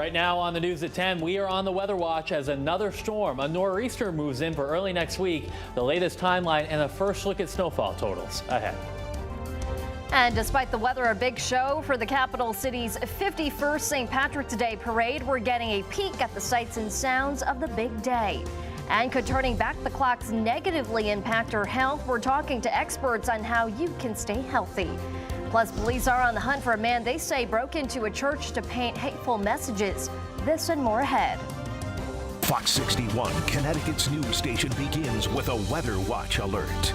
Right now on the news at 10, we are on the weather watch as another storm, a nor'easter, moves in for early next week. The latest timeline and a first look at snowfall totals ahead. And despite the weather, a big show for the capital city's 51st St. Patrick's Day parade. We're getting a peek at the sights and sounds of the big day. And could turning back the clocks negatively impact our health? We're talking to experts on how you can stay healthy. Plus, police are on the hunt for a man they say broke into a church to paint hateful messages. This and more ahead. Fox 61, Connecticut's news station, begins with a weather watch alert.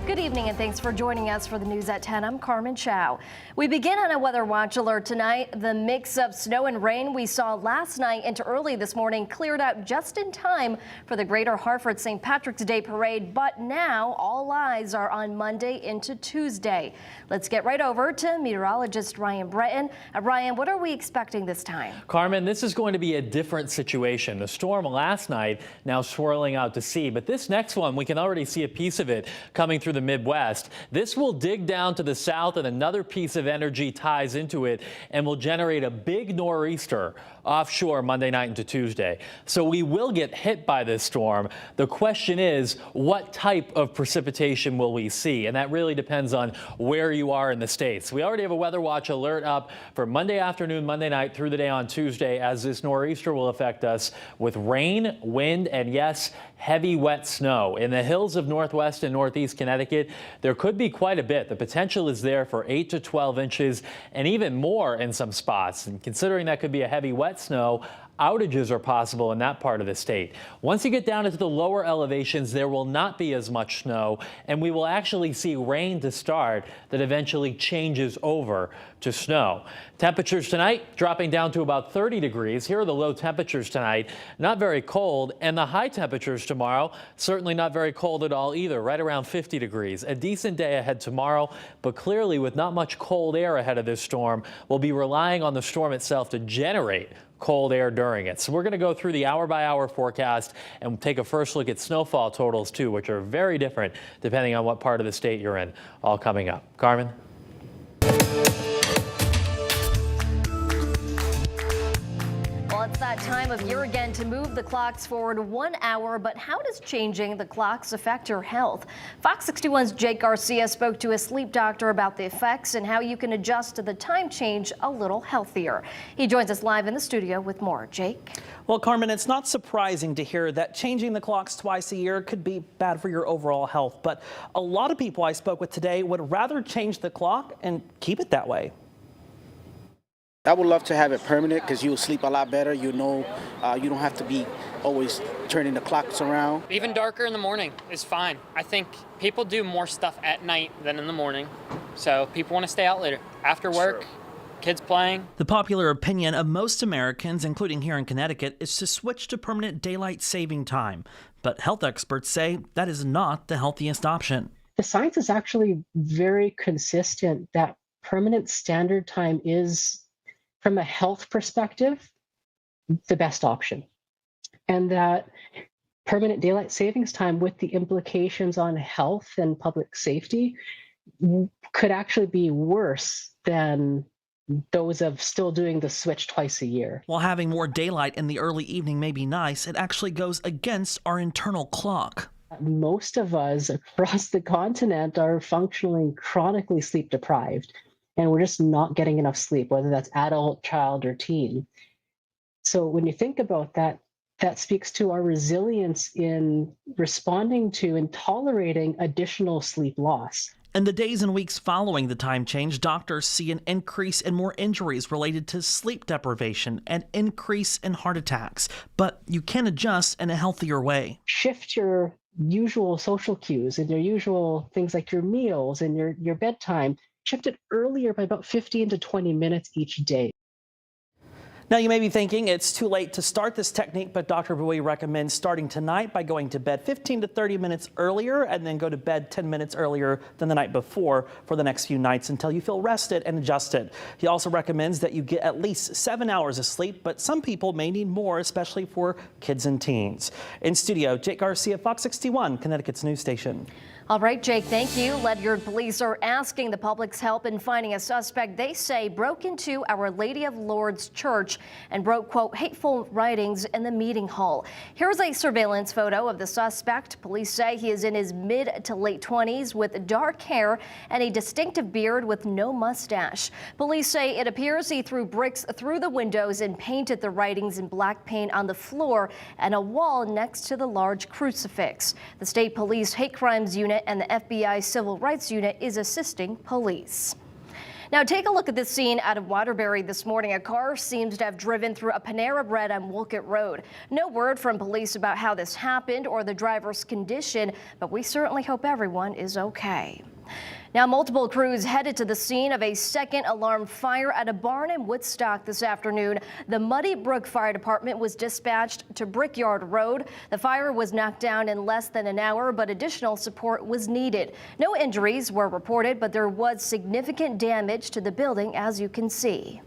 Good evening and thanks for joining us for the news at 10. I'm Carmen Chow. We begin on a weather watch alert tonight. The mix of snow and rain we saw last night into early this morning cleared out just in time for the Greater Hartford St. Patrick's Day parade. But now all eyes are on Monday into Tuesday. Let's get right over to meteorologist Ryan Breton. Ryan, what are we expecting this time? Carmen, this is going to be a different situation. The storm last night now swirling out to sea, but this next one, we can already see a piece of it coming through the Midwest. This will dig down to the south and another piece of energy ties into it and will generate a big nor'easter offshore Monday night into Tuesday. So we will get hit by this storm. The question is, what type of precipitation will we see? And that really depends on where you are in the states. We already have a weather watch alert up for Monday afternoon, Monday night through the day on Tuesday, as this nor'easter will affect us with rain, wind, and yes, heavy wet snow. In the hills of northwest and northeast Connecticut, there could be quite a bit. The potential is there for 8 to 12 inches and even more in some spots. And considering that could be a heavy wet snow, outages are possible in that part of the state. Once you get down into the lower elevations, there will not be as much snow, and we will actually see rain to start that eventually changes over to snow. Temperatures tonight dropping down to about 30 degrees. Here are the low temperatures tonight. Not very cold, and the high temperatures tomorrow certainly not very cold at all either, right around 50 degrees. A decent day ahead tomorrow, but clearly with not much cold air ahead of this storm, we'll be relying on the storm itself to generate cold air during it. So we're going to go through the hour-by-hour forecast and take a first look at snowfall totals too, which are very different depending on what part of the state you're in. All coming up. Carmen? Well, it's that time of year again to move the clocks forward 1 hour, but how does changing the clocks affect your health? Fox 61's Jake Garcia spoke to a sleep doctor about the effects and how you can adjust to the time change a little healthier. He joins us live in the studio with more. Jake? Well, Carmen, it's not surprising to hear that changing the clocks twice a year could be bad for your overall health, but a lot of people I spoke with today would rather change the clock and keep it that way. I would love to have it permanent because you'll sleep a lot better. You know, you don't have to be always turning the clocks around. Even darker in the morning is fine. I think people do more stuff at night than in the morning. So people want to stay out later. After work, kids playing. The popular opinion of most Americans, including here in Connecticut, is to switch to permanent daylight saving time. But health experts say that is not the healthiest option. The science is actually very consistent that permanent standard time is, from a health perspective, the best option. And that permanent daylight savings time, with the implications on health and public safety, could actually be worse than those of still doing the switch twice a year. While having more daylight in the early evening may be nice, it actually goes against our internal clock. Most of us across the continent are functionally chronically sleep deprived. And we're just not getting enough sleep, whether that's adult, child, or teen. So when you think about that, that speaks to our resilience in responding to and tolerating additional sleep loss. In the days and weeks following the time change, doctors see an increase in more injuries related to sleep deprivation and increase in heart attacks. But you can adjust in a healthier way. Shift your usual social cues and your usual things like your meals and your bedtime. Shift it earlier by about 15 to 20 minutes each day. Now, you may be thinking it's too late to start this technique, but Dr. Bui recommends starting tonight by going to bed 15 to 30 minutes earlier and then go to bed 10 minutes earlier than the night before for the next few nights until you feel rested and adjusted. He also recommends that you get at least 7 hours of sleep, but some people may need more, especially for kids and teens. In studio, Jake Garcia, Fox 61, Connecticut's news station. All right, Jake, thank you. Ledyard police are asking the public's help in finding a suspect they say broke into Our Lady of Lourdes Church and wrote, quote, hateful writings in the meeting hall. Here's a surveillance photo of the suspect. Police say he is in his mid to late 20s with dark hair and a distinctive beard with no mustache. Police say it appears he threw bricks through the windows and painted the writings in black paint on the floor and a wall next to the large crucifix. The state police hate crimes unit and the FBI Civil Rights Unit is assisting police. Now take a look at this scene out of Waterbury this morning. A car seems to have driven through a Panera Bread on Wolcott Road. No word from police about how this happened or the driver's condition, but we certainly hope everyone is okay. Now, multiple crews headed to the scene of a second alarm fire at a barn in Woodstock this afternoon. The Muddy Brook Fire Department was dispatched to Brickyard Road. The fire was knocked down in less than an hour, but additional support was needed. No injuries were reported, but there was significant damage to the building, as you can see.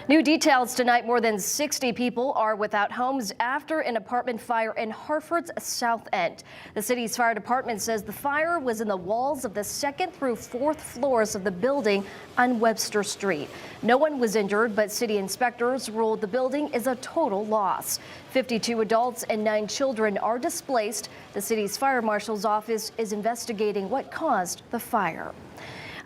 New details tonight. More than 60 people are without homes after an apartment fire in Hartford's South End. The city's fire department says the fire was in the walls of the 2nd through 4th floors of the building on Webster Street. No one was injured, but city inspectors ruled the building is a total loss. 52 adults and 9 children are displaced. The city's fire marshal's office is investigating what caused the fire.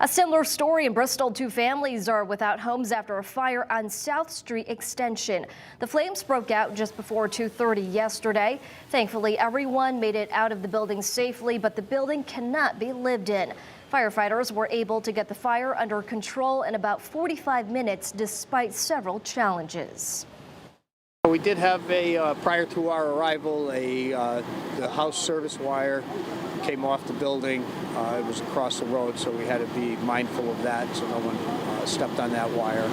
A similar story in Bristol. 2 families are without homes after a fire on South Street Extension. The flames broke out just before 2:30 yesterday. Thankfully, everyone made it out of the building safely, but the building cannot be lived in. Firefighters were able to get the fire under control in about 45 minutes despite several challenges. We did have prior to our arrival, the house service wire came off the building. It was across the road, so we had to be mindful of that so no one stepped on that wire.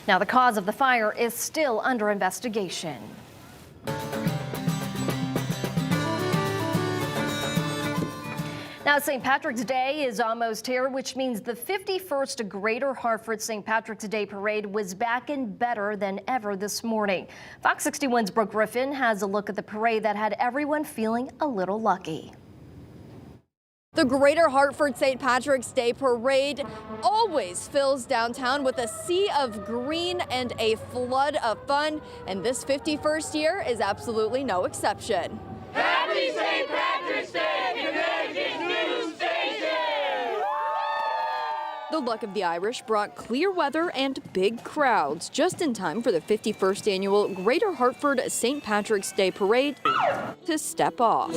Now, the cause of the fire is still under investigation. Now, St. Patrick's Day is almost here, which means the 51st Greater Hartford St. Patrick's Day Parade was back and better than ever this morning. Fox 61's Brooke Griffin has a look at the parade that had everyone feeling a little lucky. The Greater Hartford St. Patrick's Day Parade always fills downtown with a sea of green and a flood of fun, and this 51st year is absolutely no exception. Happy St. Patrick's Day, Connecticut's news station! The Luck of the Irish brought clear weather and big crowds just in time for the 51st annual Greater Hartford St. Patrick's Day Parade to step off.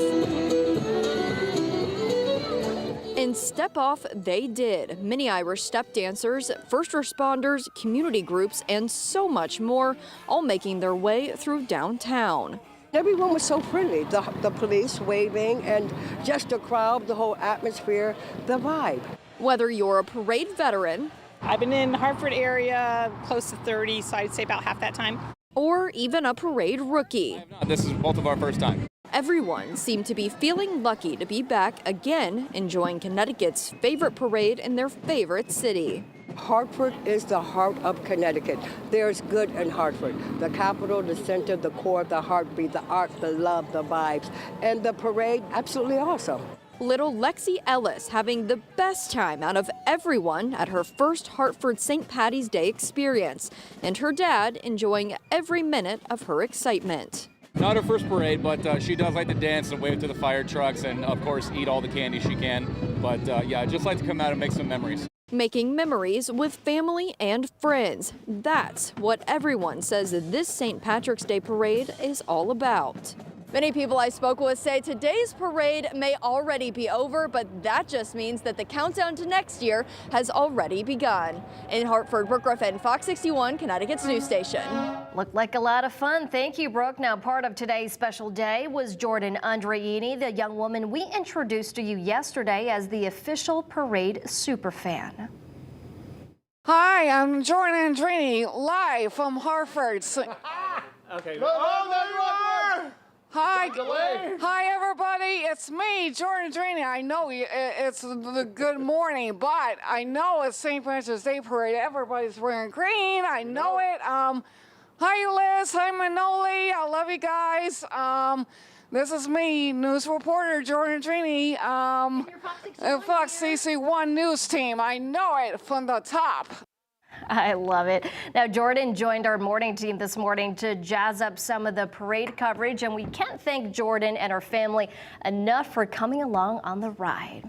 And step off they did. Many Irish step dancers, first responders, community groups, and so much more, all making their way through downtown. Everyone was so friendly, the police waving and just the crowd, the whole atmosphere, the vibe. Whether you're a parade veteran, I've been in the Hartford area close to 30, so I'd say about half that time. Or even a parade rookie. This is both of our first time. Everyone seemed to be feeling lucky to be back again, enjoying Connecticut's favorite parade in their favorite city. Hartford is the heart of Connecticut. There's good in Hartford. The capital, the center, the core, the heartbeat, the art, the love, the vibes. And the parade, absolutely awesome. Little Lexi Ellis having the best time out of everyone at her first Hartford St. Patty's Day experience, and her dad enjoying every minute of her excitement. Not her first parade, but she does like to dance and wave to the fire trucks and, of course, eat all the candy she can. But, yeah, I'd just like to come out and make some memories. Making memories with family and friends. That's what everyone says this St. Patrick's Day parade is all about. Many people I spoke with say today's parade may already be over, but that just means that the countdown to next year has already begun. In Hartford, Brooke Griffin, Fox 61, Connecticut's news station. Looked like a lot of fun. Thank you, Brooke. Now, part of today's special day was Jordan Andreini, the young woman we introduced to you yesterday as the official parade superfan. Hi, I'm Jordan Andreini, live from Hartford. Okay. Oh, there you are! Hi everybody, it's me, Jordan Andreini. I know it's the good morning, but I know it's St. Patrick's Day Parade. Everybody's wearing green, I know it. Hi Liz, hi Manoli, I love you guys. This is me, news reporter Jordan Drini, Fox 61 News Team. I know it from the top. I love it. Now, Jordan joined our morning team this morning to jazz up some of the parade coverage, and we can't thank Jordan and her family enough for coming along on the ride.